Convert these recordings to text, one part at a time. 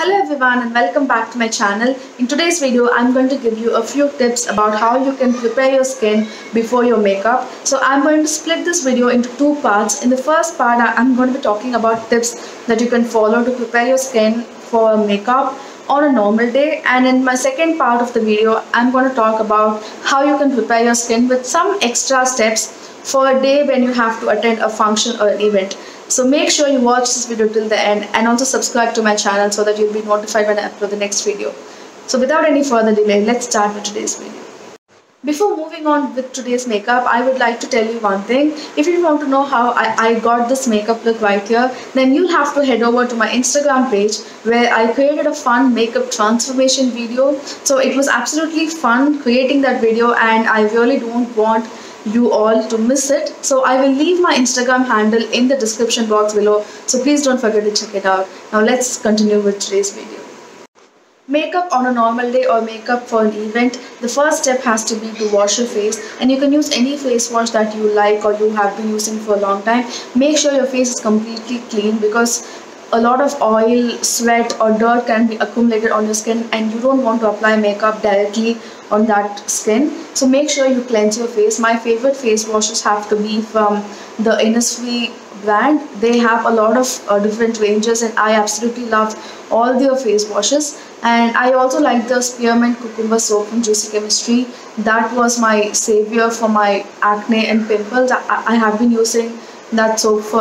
Hello everyone and welcome back to my channel. In today's video, I'm going to give you a few tips about how you can prepare your skin before your makeup. So I'm going to split this video into two parts. In the first part, I'm going to be talking about tips that you can follow to prepare your skin for makeup on a normal day. And in my second part of the video, I'm going to talk about how you can prepare your skin with some extra steps for a day when you have to attend a function or an event. So make sure you watch this video till the end and also subscribe to my channel so that you'll be notified when I upload the next video. So without any further delay, let's start with today's video. Before moving on with today's makeup, I would like to tell you one thing. If you want to know how I got this makeup look right here, then you'll have to head over to my Instagram page where I created a fun makeup transformation video. So it was absolutely fun creating that video and I really don't want you all to miss it. So I will leave my Instagram handle in the description box below. So please don't forget to check it out. Now let's continue with today's video. Makeup on a normal day or makeup for an event, the first step has to be to wash your face, and you can use any face wash that you like or you have been using for a long time. Make sure your face is completely clean because a lot of oil, sweat or dirt can be accumulated on your skin and you don't want to apply makeup directly on that skin. So make sure you cleanse your face. My favorite face washes have to be from the Innisfree brand. They have a lot of different ranges and I absolutely love all their face washes. And I also like the Spearmint Cucumber Soap from Juicy Chemistry. That was my savior for my acne and pimples. I have been using that soap for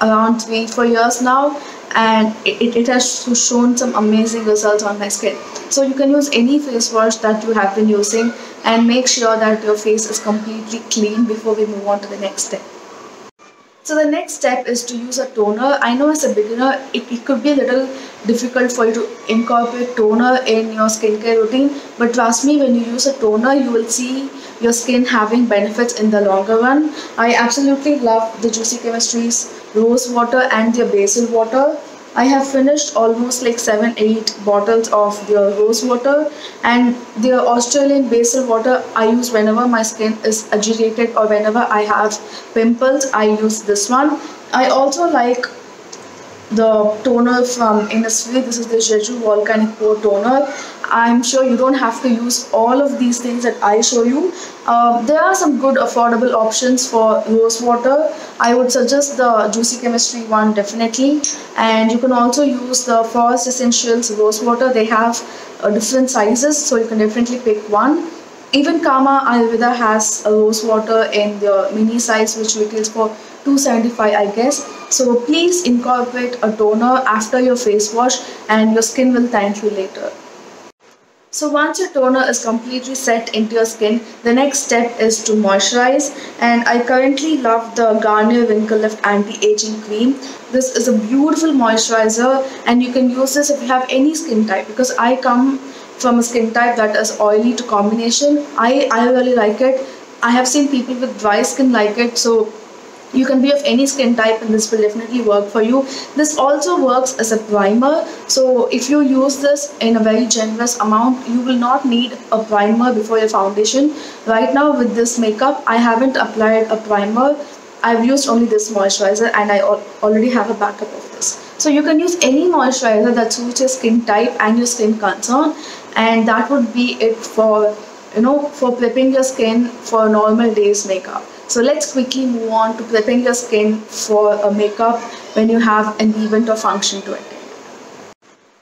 around 3-4 years now, and it has shown some amazing results on my skin. So you can use any face wash that you have been using and make sure that your face is completely clean before we move on to the next step. So the next step is to use a toner. I know as a beginner it could be a little difficult for you to incorporate toner in your skincare routine, but trust me, when you use a toner you will see your skin having benefits in the longer run. I absolutely love the Juicy Chemistry's rose water and their basil water. I have finished almost like 7-8 bottles of their rose water, and their Australian basil water I use whenever my skin is agitated or whenever I have pimples. I use this one. I also like the toner from Innisfree. This is the Jeju Volcanic Pore Toner. I'm sure you don't have to use all of these things that I show you. There are some good affordable options for rose water. I would suggest the Juicy Chemistry one definitely, and you can also use the Forest Essentials rose water. They have different sizes, so you can definitely pick one. Even Kama Ayurveda has a rose water in the mini size which retails for $2.75 I guess. So please incorporate a toner after your face wash and your skin will thank you later. So once your toner is completely set into your skin, the next step is to moisturize, and I currently love the Garnier Wrinkle Lift Anti-Aging Cream. This is a beautiful moisturizer and you can use this if you have any skin type, because I come from a skin type that is oily to combination. I really like it. I have seen people with dry skin like it, so you can be of any skin type and this will definitely work for you. This also works as a primer, so if you use this in a very generous amount, you will not need a primer before your foundation. Right now with this makeup, I haven't applied a primer. I've used only this moisturizer and I already have a backup of this. So you can use any moisturizer that suits your skin type and your skin concern, and that would be it for prepping your skin for a normal day's makeup. So let's quickly move on to prepping your skin for a makeup when you have an event or function to attend.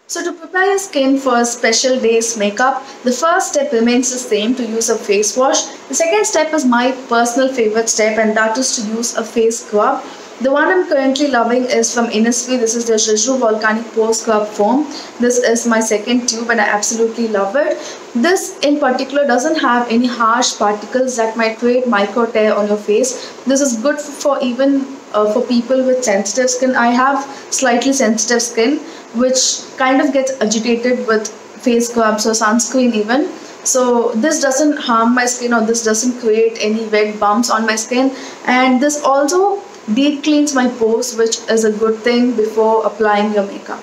So to prepare your skin for a special day's makeup, the first step remains the same, to use a face wash. The second step is my personal favorite step, and that is to use a face scrub. The one I'm currently loving is from Innisfree. This is the Jeju Volcanic Pore Scrub Foam. This is my second tube and I absolutely love it. This in particular doesn't have any harsh particles that might create micro tear on your face. This is good for even for people with sensitive skin. I have slightly sensitive skin which kind of gets agitated with face scrubs or sunscreen even. So this doesn't harm my skin, or this doesn't create any wet bumps on my skin, and this also deep cleans my pores, which is a good thing before applying your makeup.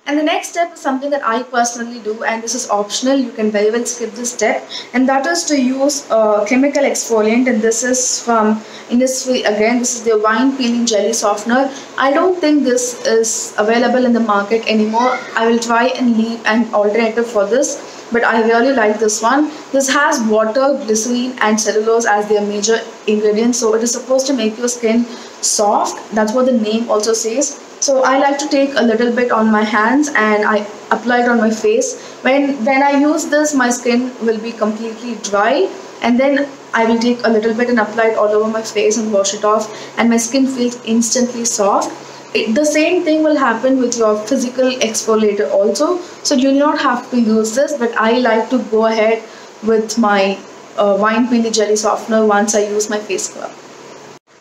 And the next step is something that I personally do, and this is optional. You can very well skip this step, and that is to use a chemical exfoliant. And this is from Innisfree again. This is the wine peeling jelly softener. I don't think this is available in the market anymore. I will try and leave an alternative for this, but I really like this one. This has water, glycerine, and cellulose as their major ingredients, so it is supposed to make your skin soft. That's what the name also says. So I like to take a little bit on my hands and I apply it on my face. When I use this, my skin will be completely dry, and then I will take a little bit and apply it all over my face and wash it off, and my skin feels instantly soft. The same thing will happen with your physical exfoliator also. So you do not have to use this, but I like to go ahead with my wine peely jelly softener once I use my face scrub.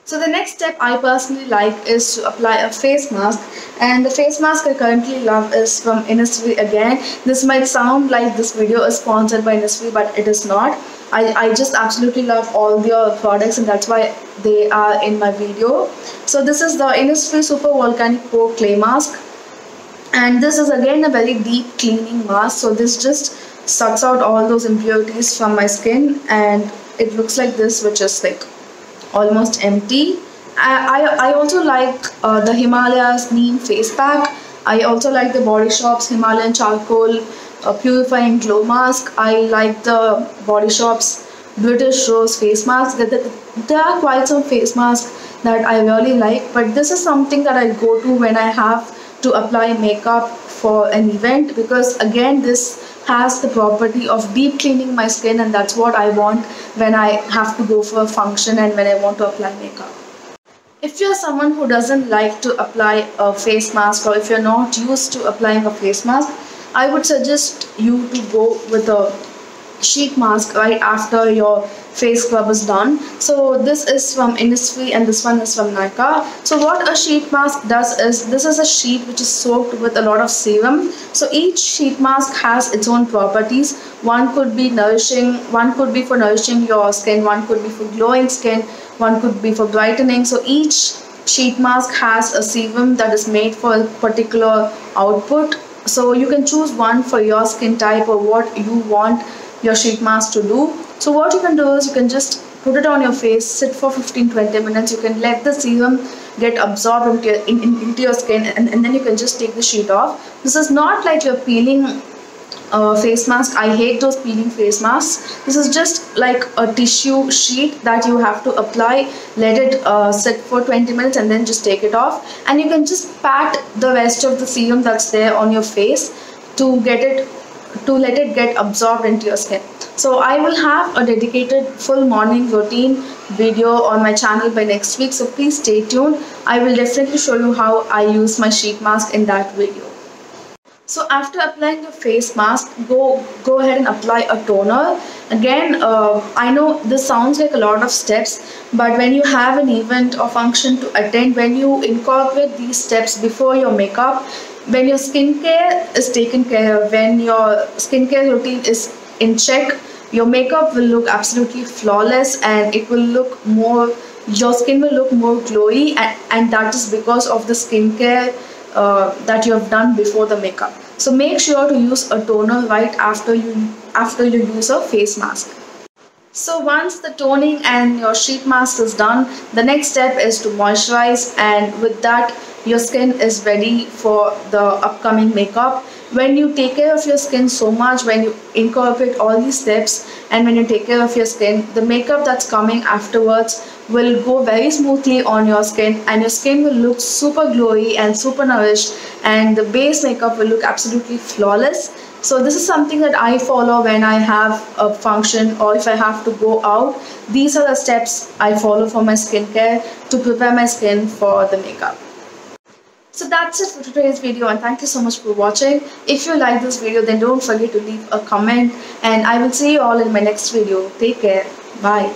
So the next step I personally like is to apply a face mask, and the face mask I currently love is from Innisfree again. This might sound like this video is sponsored by Innisfree, but it is not. I just absolutely love all their products, and that's why they are in my video. So this is the Innisfree Super Volcanic Pore Clay Mask, and this is again a very deep cleaning mask. So this just sucks out all those impurities from my skin, and it looks like this, which is like almost empty. I also like the Himalayas Neem face pack. I also like the Body Shop's Himalayan Charcoal Purifying Glow Mask. I like the Body Shop's British Rose face mask. There are quite some face masks that I really like, but this is something that I go to when I have to apply makeup for an event, because again this has the property of deep cleaning my skin, and that's what I want when I have to go for a function and when I want to apply makeup. If you're someone who doesn't like to apply a face mask, or if you're not used to applying a face mask, I would suggest you to go with a sheet mask right after your face scrub is done. So this is from Innisfree and this one is from Nykaa. So what a sheet mask does is, this is a sheet which is soaked with a lot of serum. So each sheet mask has its own properties. One could be nourishing, one could be for nourishing your skin, one could be for glowing skin, one could be for brightening. So each sheet mask has a serum that is made for a particular output. So you can choose one for your skin type or what you want your sheet mask to do. So what you can do is you can just put it on your face, sit for 15-20 minutes. You can let the serum get absorbed into your skin, and then you can just take the sheet off. This is not like you're peeling a face mask. I hate those peeling face masks. This is just like a tissue sheet that you have to apply, let it sit for 20 minutes and then just take it off, and you can just pat the rest of the serum that's there on your face to let it get absorbed into your skin. So I will have a dedicated full morning routine video on my channel by next week, so please stay tuned. I will definitely show you how I use my sheet mask in that video. So after applying the face mask, go ahead and apply a toner. Again, I know this sounds like a lot of steps, but when you have an event or function to attend, when you incorporate these steps before your makeup, when your skincare is taken care of, when your skincare routine is in check, your makeup will look absolutely flawless, and it will look more, your skin will look more glowy, and that is because of the skincare that you have done before the makeup. So make sure to use a toner right after you use a face mask. So once the toning and your sheet mask is done, the next step is to moisturize, and with that your skin is ready for the upcoming makeup. When you take care of your skin so much, when you incorporate all these steps and when you take care of your skin, the makeup that's coming afterwards will go very smoothly on your skin, and your skin will look super glowy and super nourished, and the base makeup will look absolutely flawless. So this is something that I follow when I have a function or if I have to go out. These are the steps I follow for my skincare to prepare my skin for the makeup. So that's it for today's video, and thank you so much for watching. If you like this video, then don't forget to leave a comment, and I will see you all in my next video. Take care. Bye.